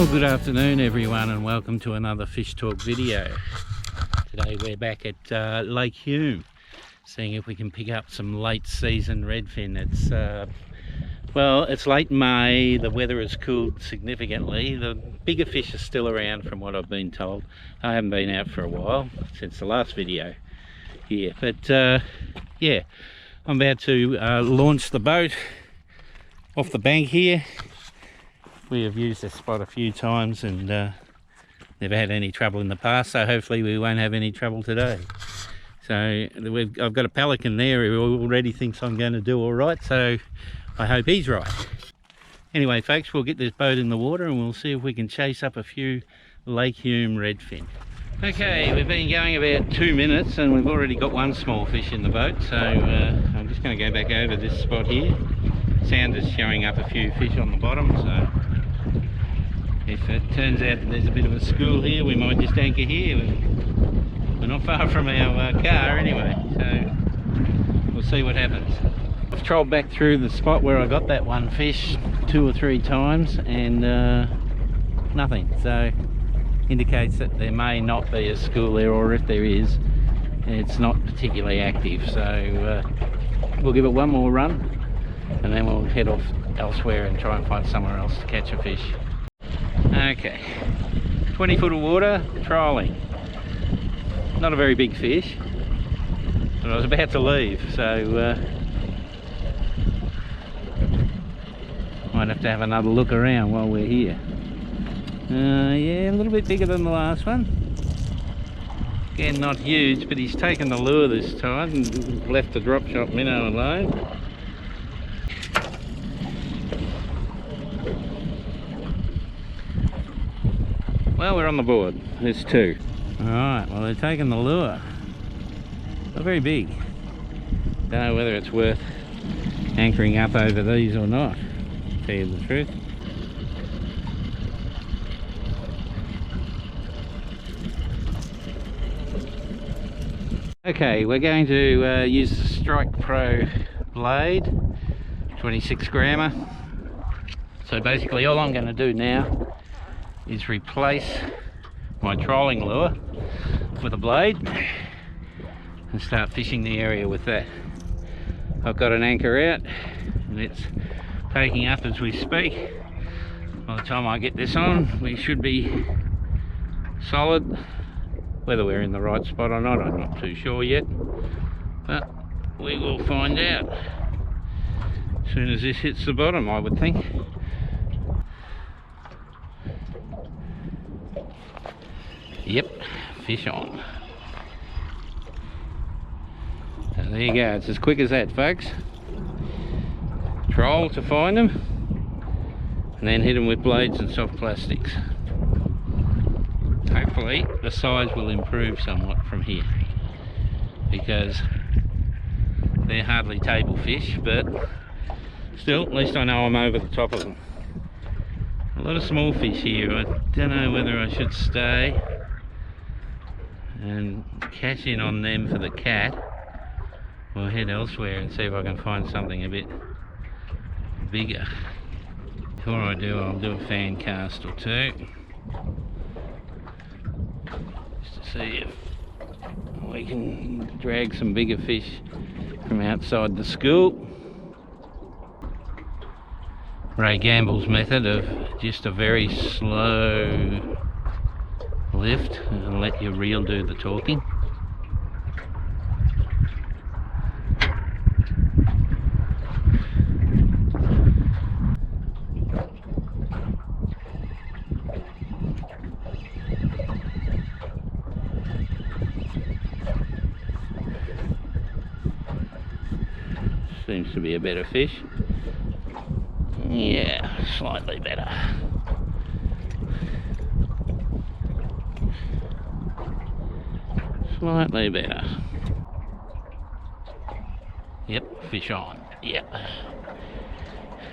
Well, good afternoon everyone, and welcome to another Fish Talk video. Today we're back at Lake Hume, seeing if we can pick up some late season redfin. It's late May, the weather has cooled significantly. The bigger fish are still around from what I've been told. I haven't been out for a while, since the last video here. But yeah, I'm about to launch the boat off the bank here. We have used this spot a few times and never had any trouble in the past, so hopefully we won't have any trouble today. So I've got a pelican there who already thinks I'm going to do all right, so I hope he's right. Anyway folks, we'll get this boat in the water and we'll see if we can chase up a few Lake Hume redfin. Okay, we've been going about 2 minutes and we've already got one small fish in the boat, so I'm just going to go back over this spot here. Sound is showing up a few fish on the bottom, so if it turns out that there's a bit of a school here, we might just anchor here. We're not far from our car anyway, so we'll see what happens. I've trolled back through the spot where I got that one fish 2 or 3 times and nothing, so indicates that there may not be a school there, or if there is, it's not particularly active. So we'll give it one more run and then we'll head off elsewhere and try and find somewhere else to catch a fish. Okay, 20 foot of water, trolling. Not a very big fish, but I was about to leave, so might have to have another look around while we're here. Yeah, a little bit bigger than the last one. Again, not huge, but he's taken the lure this time and left the drop shot minnow alone. Well, we're on the board. There's 2. Alright, well they're taking the lure. Not very big. Don't know whether it's worth anchoring up over these or not, to tell you the truth. Okay, we're going to use the Strike Pro blade, 26 grammer. So basically all I'm going to do now is replace my trolling lure with a blade and start fishing the area with that. I've got an anchor out and it's taking up as we speak. By the time I get this on, we should be solid. Whether we're in the right spot or not, I'm not too sure yet, but we will find out as soon as this hits the bottom, I would think. Yep, fish on. So there you go, it's as quick as that folks. Troll to find them and then hit them with blades and soft plastics. Hopefully the size will improve somewhat from here, because they're hardly table fish, but still at least I know I'm over the top of them. A lot of small fish here. I don't know whether I should stay and cash in on them for the cat or head elsewhere and see if I can find something a bit bigger. Before I do, I'll do a fan cast or 2 just to see if we can drag some bigger fish from outside the school. Ray Gamble's method of just a very slow lift and let your reel do the talking. Seems to be a better fish. Yeah, slightly better. Slightly better. Yep, fish on. Yep.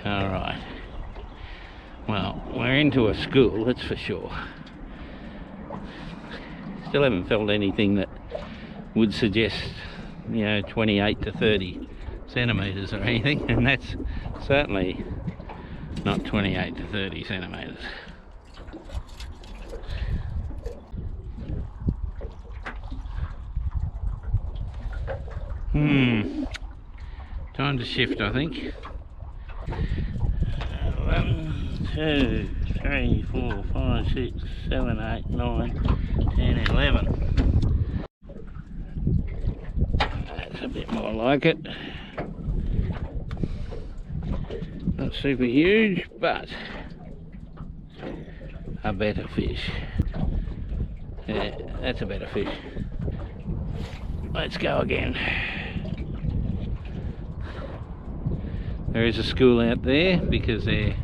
Alright. Well, we're into a school, that's for sure. Still haven't felt anything that would suggest, 28 to 30 centimetres or anything, and that's certainly not 28 to 30 centimetres. Time to shift, I think. 1, 2, 3, 4, 5, 6, 7, 8, 9, 10, 11. That's a bit more like it. Not super huge, but a better fish. Yeah, that's a better fish. Let's go again. There is a school out there because they're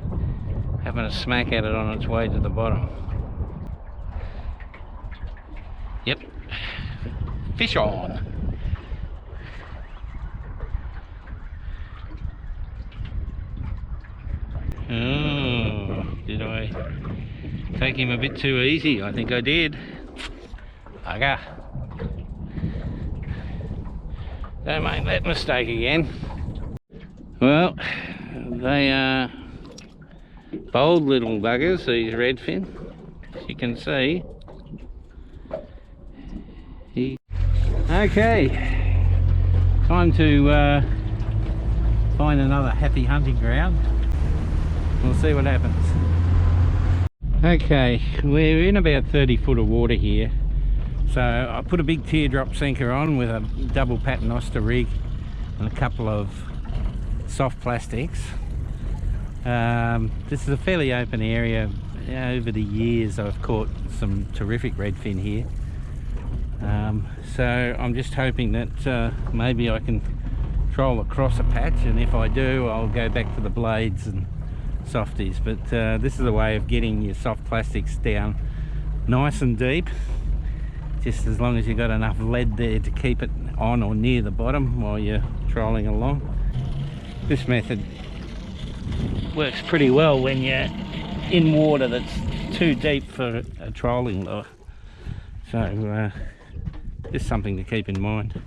having a smack at it on its way to the bottom. Yep. Fish on. Oh, did I take him a bit too easy? I think I did. Bugger. Don't make that mistake again. Well, they are bold little buggers, these redfin, as you can see. Okay, time to find another happy hunting ground. We'll see what happens. Okay, we're in about 30 foot of water here. So I put a big teardrop sinker on with a double paternoster rig and a couple of soft plastics. This is a fairly open area. Over the years I've caught some terrific redfin here. So I'm just hoping that maybe I can troll across a patch, and if I do I'll go back to the blades and softies. But this is a way of getting your soft plastics down nice and deep, just as long as you've got enough lead there to keep it on or near the bottom while you're trolling along. This method works pretty well when you're in water that's too deep for a trolling lure. So just something to keep in mind.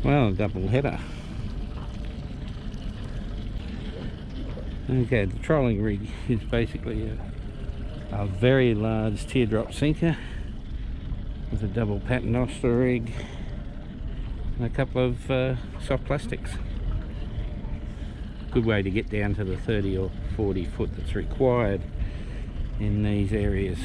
Well, a double header. Okay, the trolling rig is basically a very large teardrop sinker with a double paternoster rig and a couple of soft plastics. Good way to get down to the 30 or 40 foot that's required in these areas.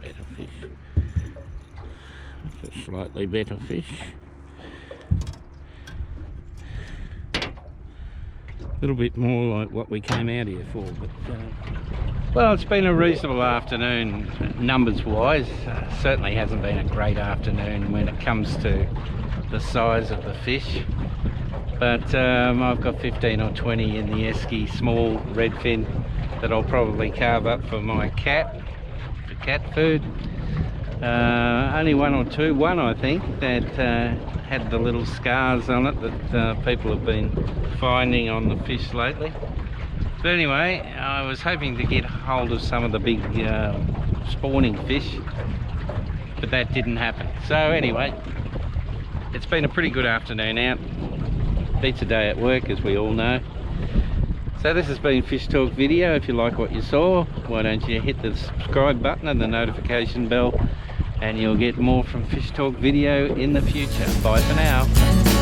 Better fish. That's a slightly better fish. A little bit more like what we came out here for, but well, it's been a reasonable afternoon numbers wise. Certainly hasn't been a great afternoon when it comes to the size of the fish, but I've got 15 or 20 in the esky small redfin that I'll probably carve up for my cat, for cat food. Only one or two, one I think, that had the little scars on it that people have been finding on the fish lately. But anyway, I was hoping to get hold of some of the big spawning fish, but that didn't happen. So anyway, it's been a pretty good afternoon out. Beats a day at work, as we all know. So this has been Fish Talk Video. If you like what you saw, why don't you hit the subscribe button and the notification bell, and you'll get more from Fish Talk Video in the future. Bye for now.